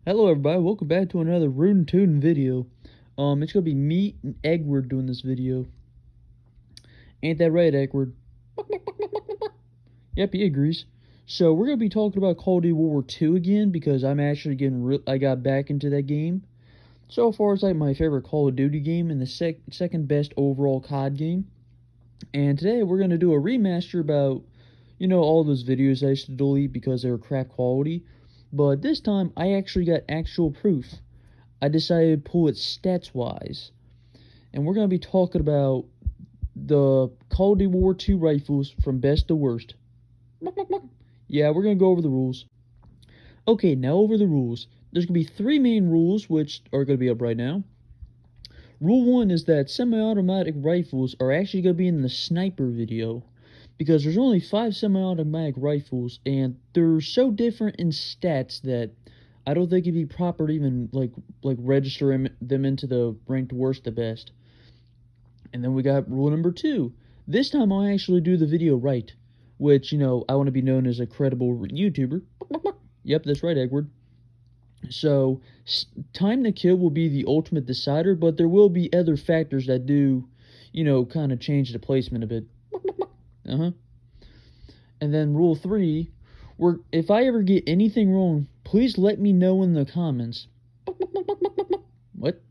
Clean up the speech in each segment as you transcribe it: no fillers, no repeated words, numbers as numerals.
Hello everybody, welcome back to another Rootin' Tootin' video. It's gonna be me and Edward doing this video. Ain't that right, Edward? Yep, he agrees. So we're gonna be talking about Call of Duty World War II again because I'm actually I got back into that game. So far, it's like my favorite Call of Duty game and the second best overall COD game. And today we're gonna do a remaster about, all those videos I used to delete because they were crap quality. But this time, I actually got actual proof. I decided to pull it stats-wise. And we're going to be talking about the Call of Duty World War II rifles from best to worst. Yeah, we're going to go over the rules. Okay, now over the rules. There's going to be three main rules, which are going to be up right now. Rule 1 is that semi-automatic rifles are actually going to be in the sniper video, because there's only 5 semi-automatic rifles, and they're so different in stats that I don't think it'd be proper to even like register them into the ranked worst to best. And then we got rule number 2. This time I'll actually do the video right, which, I want to be known as a credible YouTuber. Yep, that's right, Edward. So, time to kill will be the ultimate decider, but there will be other factors that do, kind of change the placement a bit. And then rule 3, if I ever get anything wrong, please let me know in the comments. What?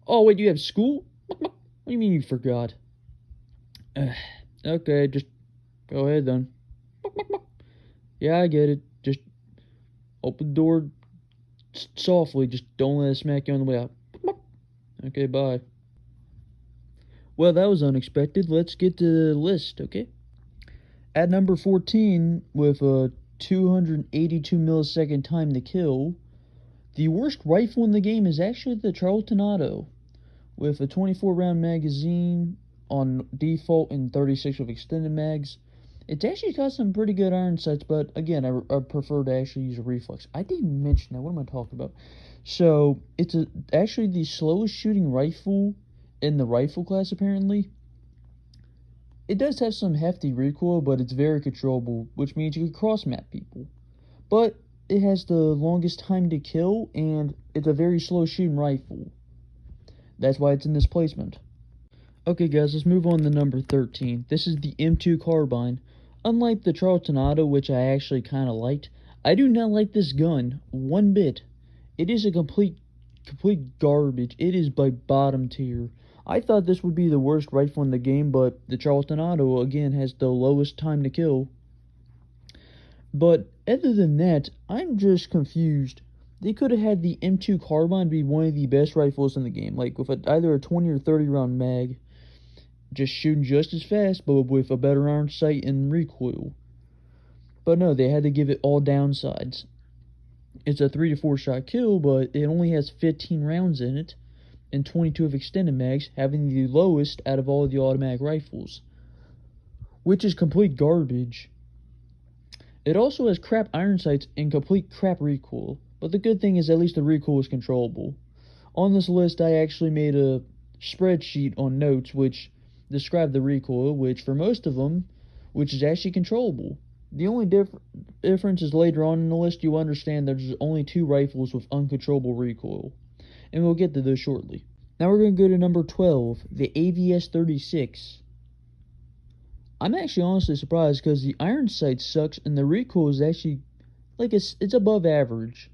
Oh, wait, you have school? What do you mean you forgot? Okay, just go ahead then. Yeah, I get it. Just open the door softly. Just don't let it smack you on the way out. Okay, bye. Well, that was unexpected. Let's get to the list, okay? At number 14, with a 282 millisecond time to kill, the worst rifle in the game is actually the Charlton Auto, with a 24-round magazine on default and 36 with extended mags. It's actually got some pretty good iron sights, but again, I prefer to actually use a reflex. I didn't mention that. What am I talking about? So, it's actually the slowest shooting rifle in the rifle class, apparently. It does have some hefty recoil, but it's very controllable, which means you can cross-map people. But it has the longest time to kill, and it's a very slow shooting rifle. That's why it's in this placement. Okay guys, let's move on to number 13. This is the M2 carbine. Unlike the Charlton Auto, which I actually kind of liked, I do not like this gun one bit. It is a complete garbage. It is by bottom tier. I thought this would be the worst rifle in the game, but the Charlton Auto, again, has the lowest time to kill. But other than that, I'm just confused. They could have had the M2 carbine be one of the best rifles in the game, like with either a 20 or 30 round mag, just shooting just as fast, but with a better iron sight and recoil. But no, they had to give it all downsides. It's a 3 to 4 shot kill, but it only has 15 rounds in it, and 22 of extended mags, having the lowest out of all of the automatic rifles, which is complete garbage. It also has crap iron sights and complete crap recoil, but the good thing is at least the recoil is controllable. On this list, I actually made a spreadsheet on notes which describe the recoil, which for most of them, which is actually controllable. The only difference is later on in the list you understand there's only 2 rifles with uncontrollable recoil, and we'll get to those shortly. Now we're going to go to number 12, the AVS-36. I'm actually honestly surprised because the iron sight sucks and the recoil is actually, it's above average.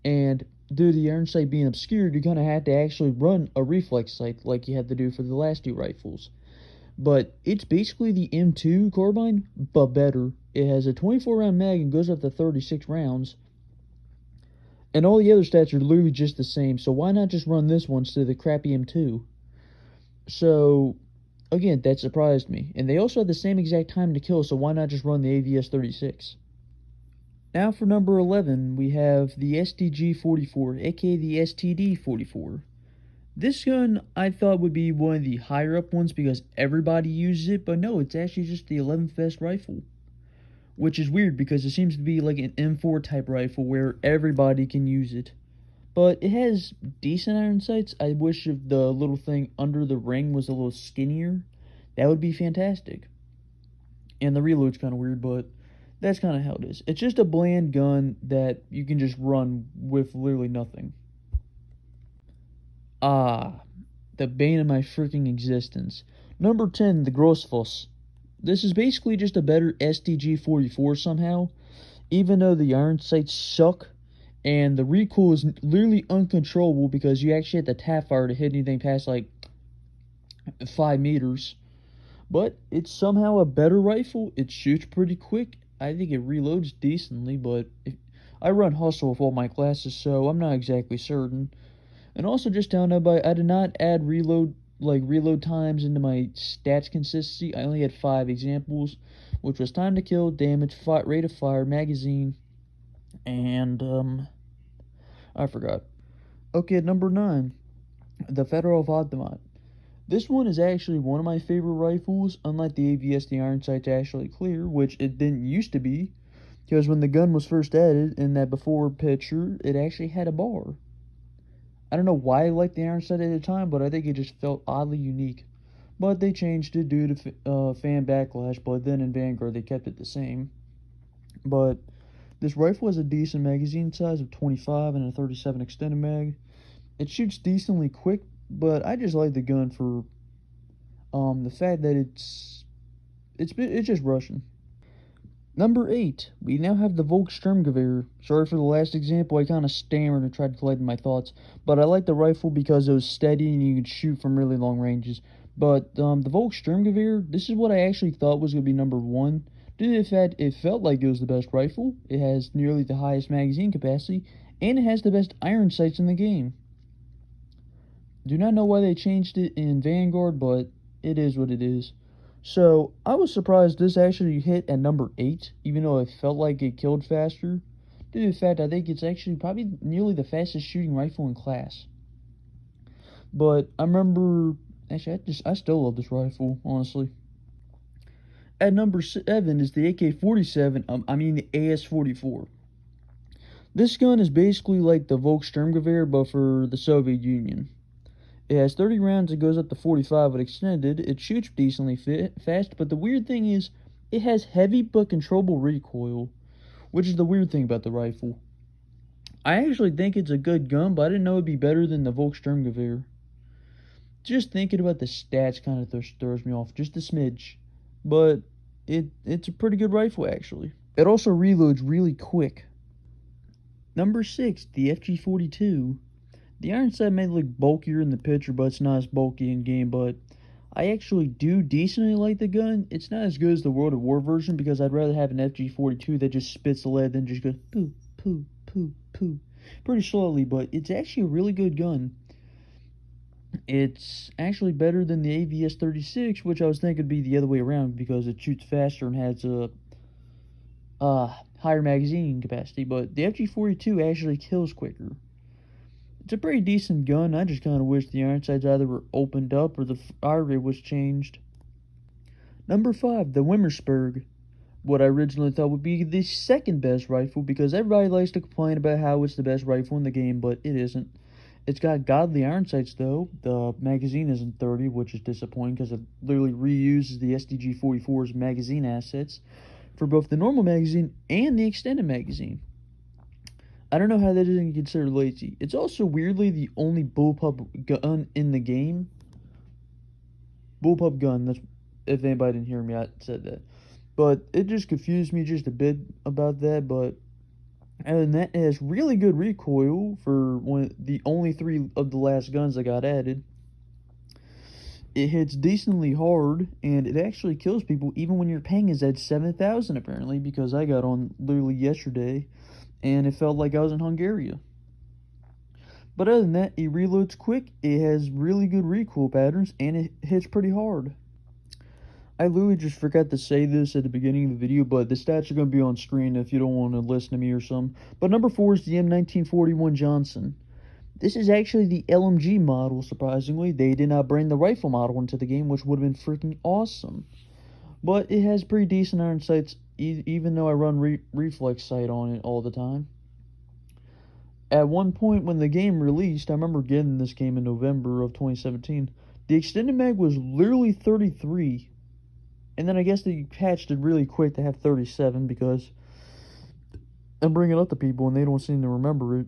And due to the iron sight being obscured, you're going to have to actually run a reflex sight like you had to do for the last 2 rifles. But it's basically the M2 carbine, but better. It has a 24-round mag and goes up to 36 rounds. And all the other stats are literally just the same, so why not just run this one instead of the crappy M2? So, again, that surprised me. And they also have the same exact time to kill, so why not just run the AVS-36? Now for number 11, we have the STG-44, aka the STD-44. This gun I thought would be one of the higher up ones because everybody uses it, but no, it's actually just the 11th best rifle. Which is weird because it seems to be like an M4 type rifle where everybody can use it. But it has decent iron sights. I wish if the little thing under the ring was a little skinnier. That would be fantastic. And the reload's kind of weird, but That's kind of how it is. It's just a bland gun that you can just run with literally nothing. Ah, the bane of my freaking existence. Number 10, the Grossfuss. This is basically just a better STG-44 somehow, even though the iron sights suck, and the recoil is literally uncontrollable because you actually have to tap fire to hit anything past like 5 meters. But it's somehow a better rifle. It shoots pretty quick. I think it reloads decently, but I run hustle with all my classes, so I'm not exactly certain. And also just down by I did not add reload times into my stats consistency. I only had 5 examples, which was time to kill, damage, rate of fire, magazine, and I forgot. Okay, at number 9, the Federal Automat. This one is actually one of my favorite rifles, unlike the AVS, the iron sight's actually clear, which it didn't used to be, because when the gun was first added in that before picture, it actually had a bar. I don't know why I liked the iron sight at the time, but I think it just felt oddly unique. But they changed it due to fan backlash, but then in Vanguard they kept it the same. But this rifle has a decent magazine size of 25 and a 37 extended mag. It shoots decently quick, but I just like the gun for the fact that it's just Russian. Number 8, we now have the Volkssturmgewehr. Sorry for the last example, I kind of stammered and tried to collect my thoughts, but I like the rifle because it was steady and you could shoot from really long ranges. But the Volkssturmgewehr, this is what I actually thought was going to be number 1. Due to the fact it felt like it was the best rifle, it has nearly the highest magazine capacity, and it has the best iron sights in the game. Do not know why they changed it in Vanguard, but it is what it is. So, I was surprised this actually hit at number 8, even though it felt like it killed faster. Due to the fact I think it's actually probably nearly the fastest shooting rifle in class. But I remember, actually I still love this rifle, honestly. At number 7 is the AK-47, the AS-44. This gun is basically like the Volkssturmgewehr, but for the Soviet Union. It has 30 rounds, it goes up to 45 with extended, it shoots decently fast, but the weird thing is, it has heavy but controllable recoil, which is the weird thing about the rifle. I actually think it's a good gun, but I didn't know it'd be better than the Volkssturmgewehr. Just thinking about the stats kind of throws me off, just a smidge. But it's a pretty good rifle, actually. It also reloads really quick. Number 6, the FG-42. The iron sight may look bulkier in the picture, but it's not as bulky in game, but I actually do decently like the gun. It's not as good as the World at War version because I'd rather have an FG-42 that just spits the lead than just goes poo, poo, poo, poo pretty slowly, but it's actually a really good gun. It's actually better than the AVS-36, which I was thinking would be the other way around because it shoots faster and has a higher magazine capacity, but the FG-42 actually kills quicker. It's a pretty decent gun. I just kind of wish the iron sights either were opened up or the fire rate was changed. Number 5, the Wimmersberg. What I originally thought would be the second best rifle because everybody likes to complain about how it's the best rifle in the game, but it isn't. It's got godly iron sights though. The magazine isn't 30, which is disappointing because it literally reuses the STG-44's magazine assets for both the normal magazine and the extended magazine. I don't know how that isn't considered lazy. It's also weirdly the only bullpup gun in the game. Bullpup gun, that's, if anybody didn't hear me, I said that. But it just confused me just a bit about that, but other than that, it has really good recoil for the only 3 of the last guns that got added. It hits decently hard, and it actually kills people even when your ping is at 7,000 apparently, because I got on literally yesterday, and it felt like I was in Hungary. But other than that, it reloads quick, it has really good recoil patterns, and it hits pretty hard. I literally just forgot to say this at the beginning of the video, but the stats are going to be on screen if you don't want to listen to me or something. But number 4 is the M1941 Johnson. This is actually the LMG model, surprisingly. They did not bring the rifle model into the game, which would have been freaking awesome. But it has pretty decent iron sights, even though I run reflex sight on it all the time. At one point when the game released, I remember getting this game in November of 2017, the extended mag was literally 33, And then I guess they patched it really quick to have 37 because I'm bringing it up to people and they don't seem to remember it.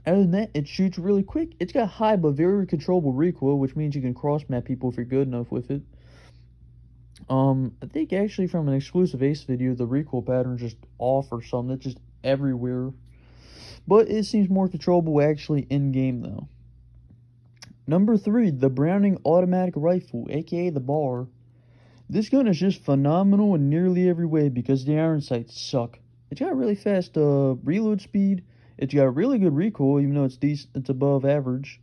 Other than that, it shoots really quick. It's got high but very controllable recoil, which means you can cross-map people if you're good enough with it. I think actually from an exclusive Ace video, the recoil pattern's just off or something. It's just everywhere. But it seems more controllable actually in-game though. Number 3, the Browning Automatic Rifle, aka the BAR. This gun is just phenomenal in nearly every way because the iron sights suck. It's got really fast reload speed. It's got really good recoil, even though it's above average.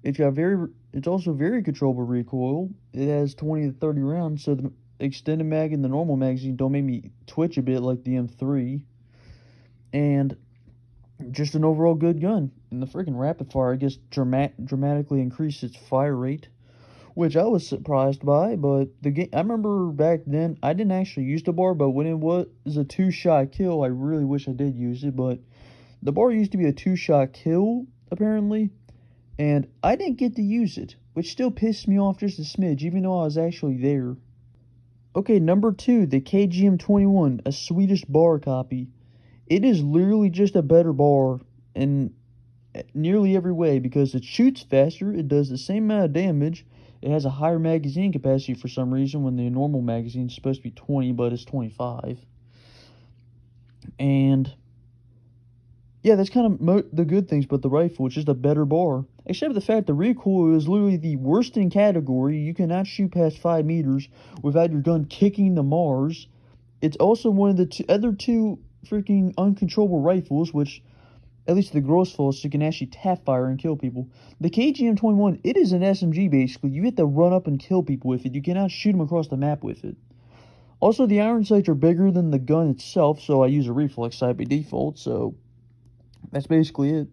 It's also very controllable recoil. It has 20 to 30 rounds, so the extended mag and the normal magazine don't make me twitch a bit like the M3. And just an overall good gun. And the freaking rapid fire, I guess, dramatically increased its fire rate, which I was surprised by. But the game, I remember back then, I didn't actually use the BAR, but when it was a 2-shot kill, I really wish I did use it. But the BAR used to be a 2-shot kill, apparently, and I didn't get to use it, which still pissed me off just a smidge, even though I was actually there. Okay, number 2, the KGM-21, a Swedish BAR copy. It is literally just a better BAR in nearly every way because it shoots faster, it does the same amount of damage, it has a higher magazine capacity for some reason when the normal magazine is supposed to be 20, but it's 25. And yeah, that's kind of the good things, but the rifle, it's just a better BAR. Except for the fact the recoil is literally the worst in category. You cannot shoot past 5 meters without your gun kicking the Mars. It's also one of the other two freaking uncontrollable rifles, which, at least the gross force, you can actually tap fire and kill people. The KGM-21, it is an SMG basically. You have to run up and kill people with it. You cannot shoot them across the map with it. Also, the iron sights are bigger than the gun itself, so I use a reflex sight by default, so that's basically it.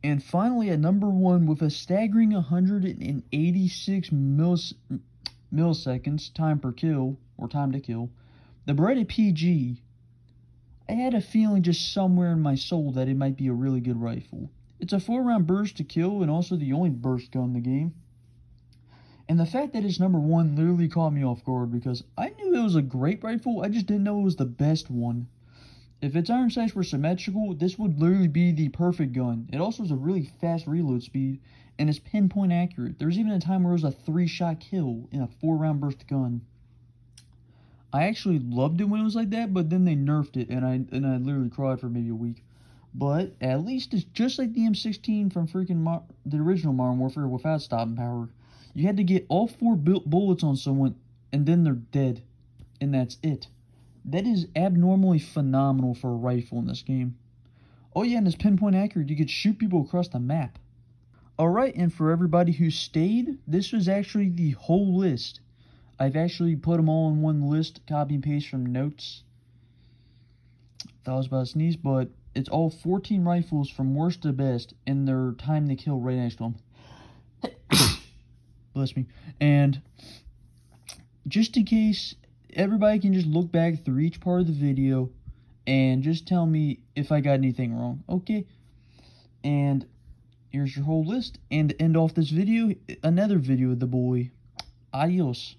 And finally, at number 1, with a staggering 186 milliseconds time per kill, or time to kill, the Beretta PG. I had a feeling just somewhere in my soul that it might be a really good rifle. It's a 4-round burst to kill, and also the only burst gun in the game. And the fact that it's number 1 literally caught me off guard, because I knew it was a great rifle, I just didn't know it was the best one. If its iron sights were symmetrical, this would literally be the perfect gun. It also has a really fast reload speed, and it's pinpoint accurate. There was even a time where it was a 3-shot kill in a 4-round burst gun. I actually loved it when it was like that, but then they nerfed it, and I literally cried for maybe a week. But at least it's just like the M16 from freaking the original Modern Warfare without stopping power. You had to get all 4 bullets on someone, and then they're dead, and that's it. That is abnormally phenomenal for a rifle in this game. Oh yeah, and it's pinpoint accurate. You could shoot people across the map. Alright, and for everybody who stayed, this was actually the whole list. I've actually put them all in one list, copy and paste from notes. Thought I was about to sneeze, but it's all 14 rifles from worst to best, and their time to kill right next to them. Bless me. And just in case, everybody can just look back through each part of the video and just tell me if I got anything wrong, okay? And here's your whole list. And to end off this video, another video of the boy. Adios.